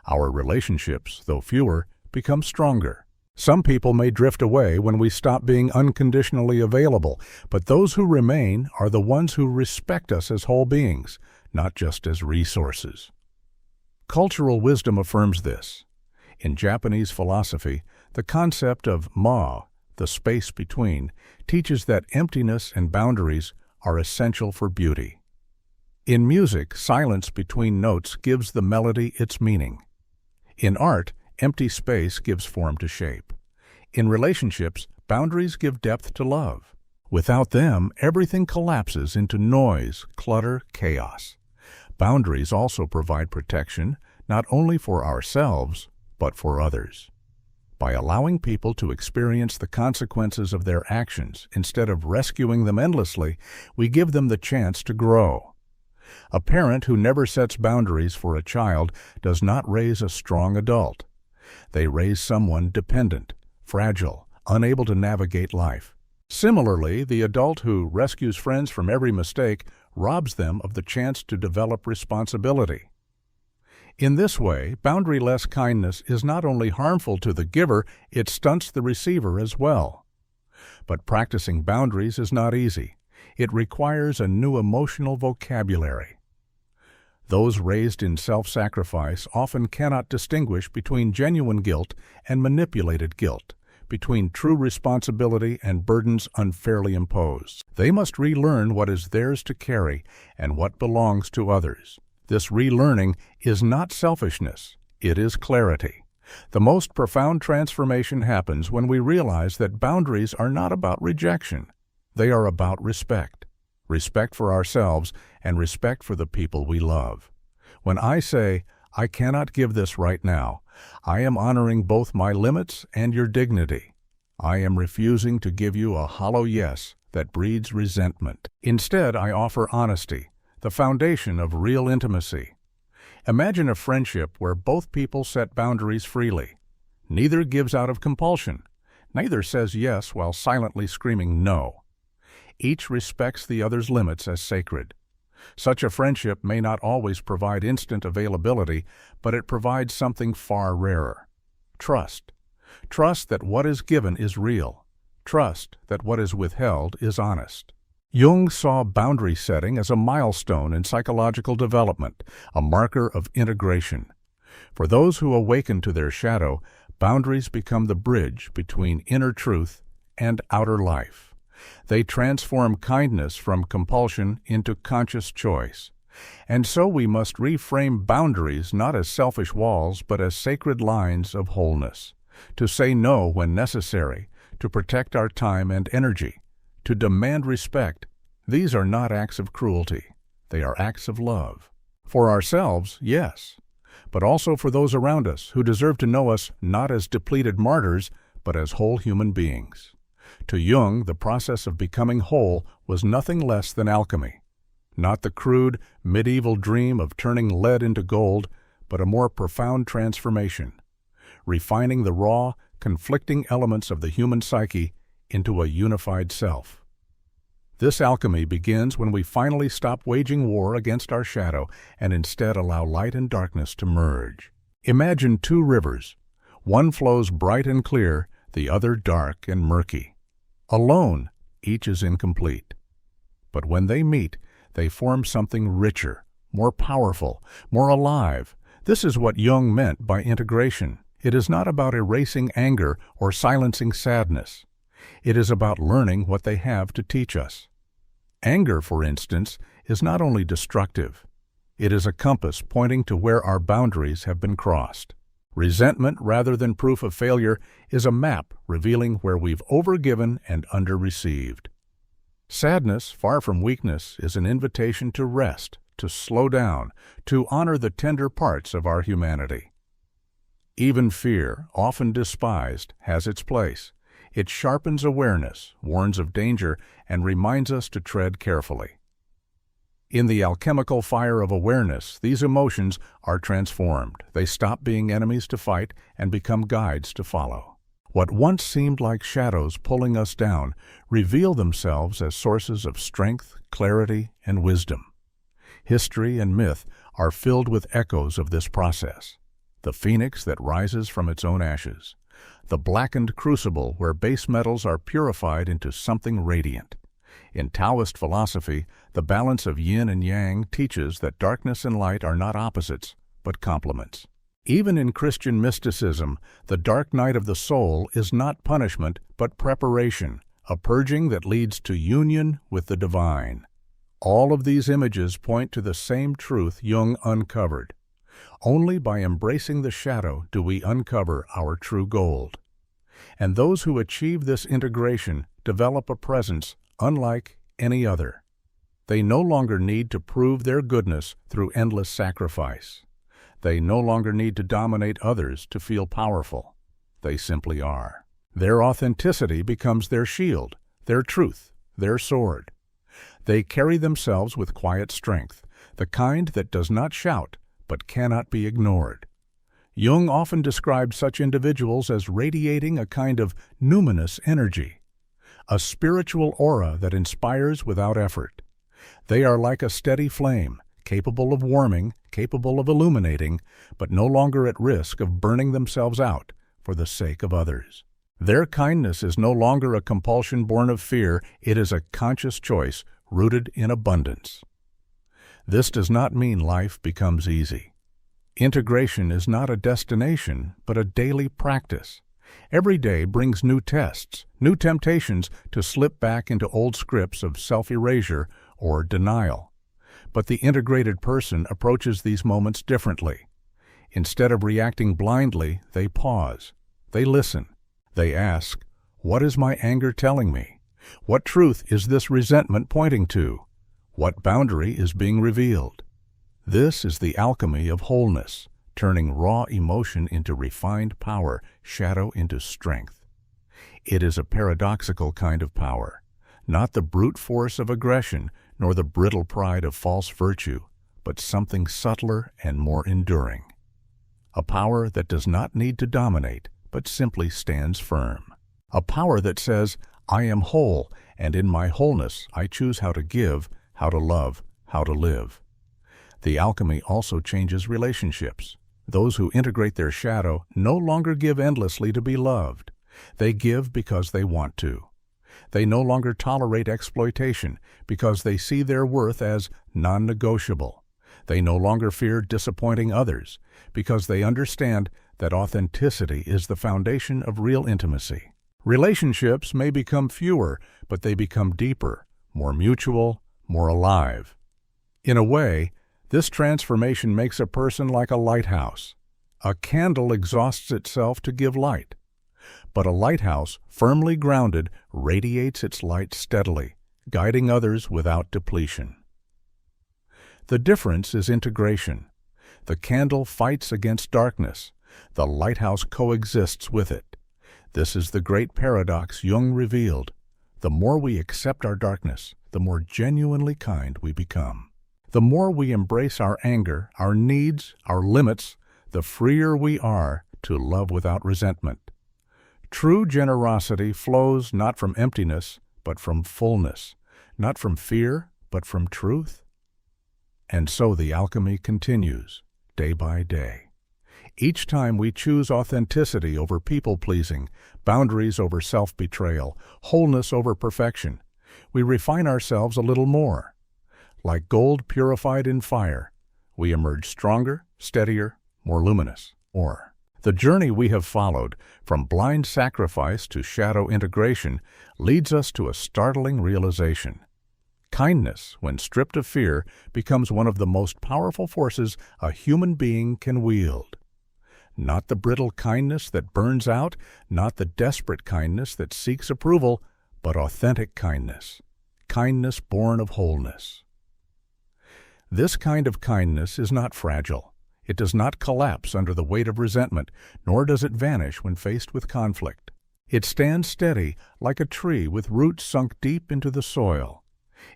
Our relationships, though fewer, become stronger. Some people may drift away when we stop being unconditionally available, but those who remain are the ones who respect us as whole beings, not just as resources. Cultural wisdom affirms this. In Japanese philosophy, the concept of ma, the space between, teaches that emptiness and boundaries are essential for beauty. In music, silence between notes gives the melody its meaning. In art, empty space gives form to shape. In relationships, boundaries give depth to love. Without them, everything collapses into noise, clutter, chaos. Boundaries also provide protection, not only for ourselves, but for others. By allowing people to experience the consequences of their actions instead of rescuing them endlessly, we give them the chance to grow. A parent who never sets boundaries for a child does not raise a strong adult. They raise someone dependent, fragile, unable to navigate life. Similarly, the adult who rescues friends from every mistake robs them of the chance to develop responsibility. In this way, boundary-less kindness is not only harmful to the giver, it stunts the receiver as well. But practicing boundaries is not easy. It requires a new emotional vocabulary. Those raised in self-sacrifice often cannot distinguish between genuine guilt and manipulated guilt, between true responsibility and burdens unfairly imposed. They must relearn what is theirs to carry and what belongs to others. This relearning is not selfishness, it is clarity. The most profound transformation happens when we realize that boundaries are not about rejection. They are about respect. Respect for ourselves and respect for the people we love. When I say, I cannot give this right now, I am honoring both my limits and your dignity. I am refusing to give you a hollow yes that breeds resentment. Instead, I offer honesty, the foundation of real intimacy. Imagine a friendship where both people set boundaries freely. Neither gives out of compulsion. Neither says yes while silently screaming no. Each respects the other's limits as sacred. Such a friendship may not always provide instant availability, but it provides something far rarer. Trust. Trust that what is given is real. Trust that what is withheld is honest. Jung saw boundary setting as a milestone in psychological development, a marker of integration. For those who awaken to their shadow, boundaries become the bridge between inner truth and outer life. They transform kindness from compulsion into conscious choice. And so we must reframe boundaries not as selfish walls, but as sacred lines of wholeness. To say no when necessary, to protect our time and energy, to demand respect, these are not acts of cruelty. They are acts of love. For ourselves, yes, but also for those around us who deserve to know us not as depleted martyrs, but as whole human beings. To Jung, the process of becoming whole was nothing less than alchemy. Not the crude, medieval dream of turning lead into gold, but a more profound transformation, refining the raw, conflicting elements of the human psyche into a unified self. This alchemy begins when we finally stop waging war against our shadow and instead allow light and darkness to merge. Imagine two rivers. One flows bright and clear, the other dark and murky. Alone, each is incomplete. But when they meet, they form something richer, more powerful, more alive. This is what Jung meant by integration. It is not about erasing anger or silencing sadness. It is about learning what they have to teach us. Anger, for instance, is not only destructive. It is a compass pointing to where our boundaries have been crossed. Resentment, rather than proof of failure, is a map revealing where we've overgiven and underreceived. Sadness, far from weakness, is an invitation to rest, to slow down, to honor the tender parts of our humanity. Even fear, often despised, has its place. It sharpens awareness, warns of danger, and reminds us to tread carefully. In the alchemical fire of awareness, these emotions are transformed. They stop being enemies to fight and become guides to follow. What once seemed like shadows pulling us down reveal themselves as sources of strength, clarity, and wisdom. History and myth are filled with echoes of this process. The phoenix that rises from its own ashes. The blackened crucible where base metals are purified into something radiant. In Taoist philosophy, the balance of yin and yang teaches that darkness and light are not opposites, but complements. Even in Christian mysticism, the dark night of the soul is not punishment, but preparation, a purging that leads to union with the divine. All of these images point to the same truth Jung uncovered. Only by embracing the shadow do we uncover our true gold. And those who achieve this integration develop a presence unlike any other. They no longer need to prove their goodness through endless sacrifice. They no longer need to dominate others to feel powerful. They simply are. Their authenticity becomes their shield, their truth, their sword. They carry themselves with quiet strength, the kind that does not shout but cannot be ignored. Jung often described such individuals as radiating a kind of numinous energy, a spiritual aura that inspires without effort. They are like a steady flame, capable of warming, capable of illuminating, but no longer at risk of burning themselves out for the sake of others. Their kindness is no longer a compulsion born of fear, it is a conscious choice rooted in abundance. This does not mean life becomes easy. Integration is not a destination, but a daily practice. Every day brings new tests, new temptations to slip back into old scripts of self-erasure or denial. But the integrated person approaches these moments differently. Instead of reacting blindly, they pause. They listen. They ask, "What is my anger telling me? What truth is this resentment pointing to? What boundary is being revealed?" This is the alchemy of wholeness, turning raw emotion into refined power, shadow into strength. It is a paradoxical kind of power, not the brute force of aggression, nor the brittle pride of false virtue, but something subtler and more enduring. A power that does not need to dominate, but simply stands firm. A power that says, "I am whole, and in my wholeness I choose how to give, how to love, how to live." The alchemy also changes relationships. Those who integrate their shadow no longer give endlessly to be loved. They give because they want to. They no longer tolerate exploitation because they see their worth as non-negotiable. They no longer fear disappointing others because they understand that authenticity is the foundation of real intimacy. Relationships may become fewer, but they become deeper, more mutual, more alive. In a way, this transformation makes a person like a lighthouse. A candle exhausts itself to give light, but a lighthouse, firmly grounded, radiates its light steadily, guiding others without depletion. The difference is integration. The candle fights against darkness. The lighthouse coexists with it. This is the great paradox Jung revealed. The more we accept our darkness, the more genuinely kind we become. The more we embrace our anger, our needs, our limits, the freer we are to love without resentment. True generosity flows not from emptiness, but from fullness, not from fear, but from truth. And so the alchemy continues, day by day. Each time we choose authenticity over people-pleasing, boundaries over self-betrayal, wholeness over perfection, we refine ourselves a little more. Like gold purified in fire, we emerge stronger, steadier, more luminous. The journey we have followed, from blind sacrifice to shadow integration, leads us to a startling realization. Kindness, when stripped of fear, becomes one of the most powerful forces a human being can wield. not the brittle kindness that burns out, not the desperate kindness that seeks approval, but authentic kindness, kindness born of wholeness. This kind of kindness is not fragile. It does not collapse under the weight of resentment, nor does it vanish when faced with conflict. It stands steady like a tree with roots sunk deep into the soil.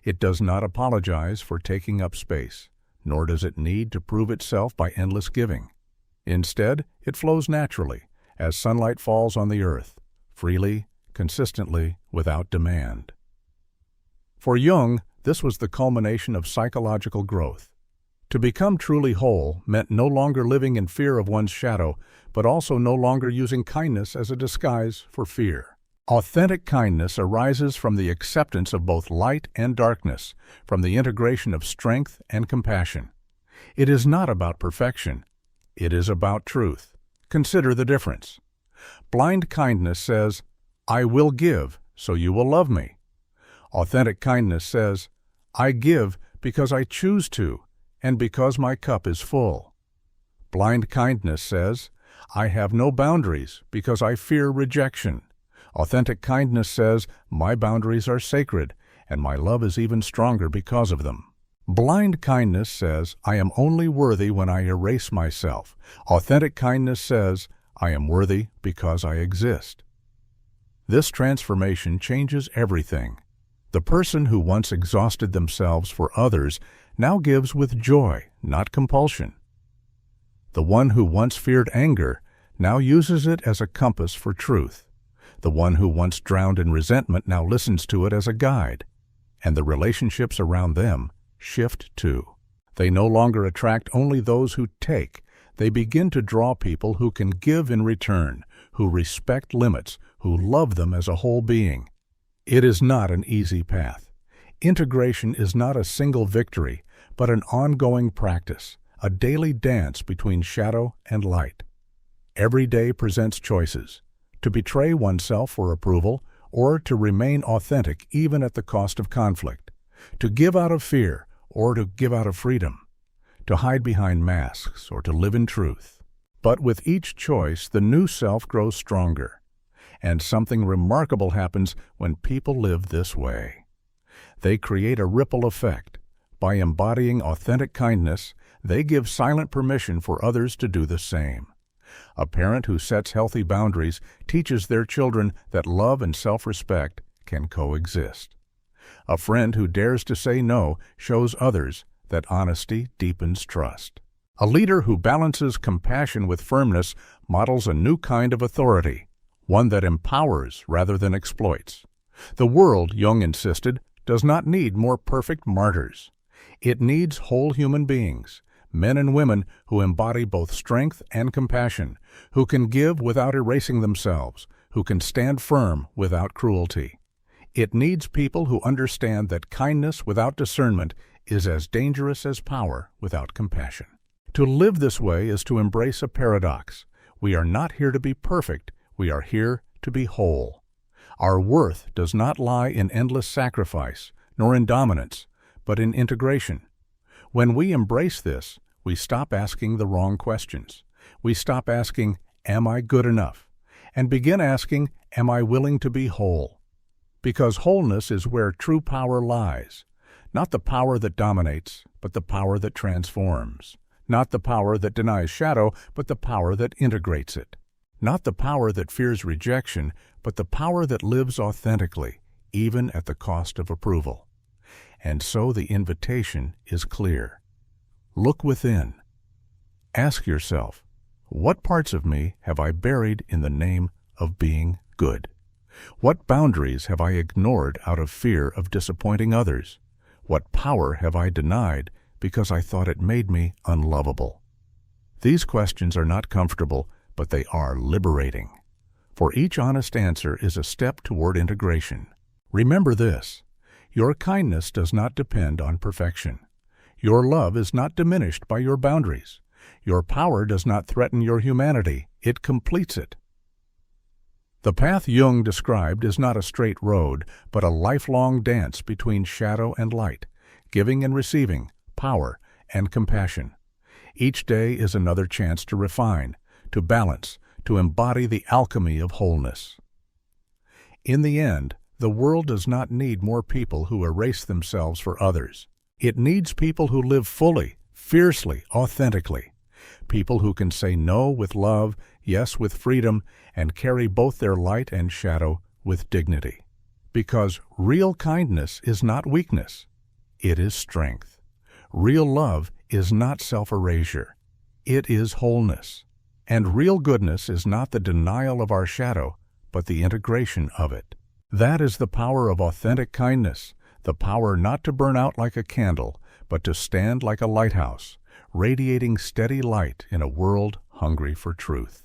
It does not apologize for taking up space, nor does it need to prove itself by endless giving. Instead, it flows naturally, as sunlight falls on the earth, freely, consistently, without demand. For Jung, this was the culmination of psychological growth. To become truly whole meant no longer living in fear of one's shadow, but also no longer using kindness as a disguise for fear. Authentic kindness arises from the acceptance of both light and darkness, from the integration of strength and compassion. It is not about perfection. It is about truth. Consider the difference. Blind kindness says, "I will give, so you will love me." Authentic kindness says, "I give because I choose to, and because my cup is full." Blind kindness says, "I have no boundaries because I fear rejection." Authentic kindness says, "My boundaries are sacred, and my love is even stronger because of them." Blind kindness says, "I am only worthy when I erase myself." Authentic kindness says, "I am worthy because I exist." This transformation changes everything. The person who once exhausted themselves for others now gives with joy, not compulsion. The one who once feared anger now uses it as a compass for truth. The one who once drowned in resentment now listens to it as a guide. And the relationships around them shift too. They no longer attract only those who take. They begin to draw people who can give in return, who respect limits, who love them as a whole being. It is not an easy path. Integration is not a single victory, but an ongoing practice, a daily dance between shadow and light. Every day presents choices: to betray oneself for approval, or to remain authentic even at the cost of conflict, to give out of fear or to give out of freedom, to hide behind masks or to live in truth. But with each choice, the new self grows stronger. And something remarkable happens when people live this way. They create a ripple effect. By embodying authentic kindness, they give silent permission for others to do the same. A parent who sets healthy boundaries teaches their children that love and self-respect can coexist. A friend who dares to say no shows others that honesty deepens trust. A leader who balances compassion with firmness models a new kind of authority, one that empowers rather than exploits. The world, Jung insisted, does not need more perfect martyrs. It needs whole human beings, men and women who embody both strength and compassion, who can give without erasing themselves, who can stand firm without cruelty. It needs people who understand that kindness without discernment is as dangerous as power without compassion. To live this way is to embrace a paradox. We are not here to be perfect. We are here to be whole. Our worth does not lie in endless sacrifice, nor in dominance, but in integration. When we embrace this, we stop asking the wrong questions. We stop asking, "Am I good enough?" and begin asking, "Am I willing to be whole?" Because wholeness is where true power lies. Not the power that dominates, but the power that transforms. Not the power that denies shadow, but the power that integrates it. Not the power that fears rejection, but the power that lives authentically, even at the cost of approval. And so the invitation is clear. Look within. Ask yourself, what parts of me have I buried in the name of being good? What boundaries have I ignored out of fear of disappointing others? What power have I denied because I thought it made me unlovable? These questions are not comfortable, but they are liberating. For each honest answer is a step toward integration. Remember this: your kindness does not depend on perfection. Your love is not diminished by your boundaries. Your power does not threaten your humanity. It completes it. The path Jung described is not a straight road, but a lifelong dance between shadow and light, giving and receiving, power and compassion. Each day is another chance to refine, to balance, to embody the alchemy of wholeness. In the end, the world does not need more people who erase themselves for others. It needs people who live fully, fiercely, authentically. People who can say no with love, yes with freedom, and carry both their light and shadow with dignity. Because real kindness is not weakness, it is strength. Real love is not self-erasure, it is wholeness. And real goodness is not the denial of our shadow, but the integration of it. That is the power of authentic kindness, the power not to burn out like a candle, but to stand like a lighthouse, radiating steady light in a world hungry for truth.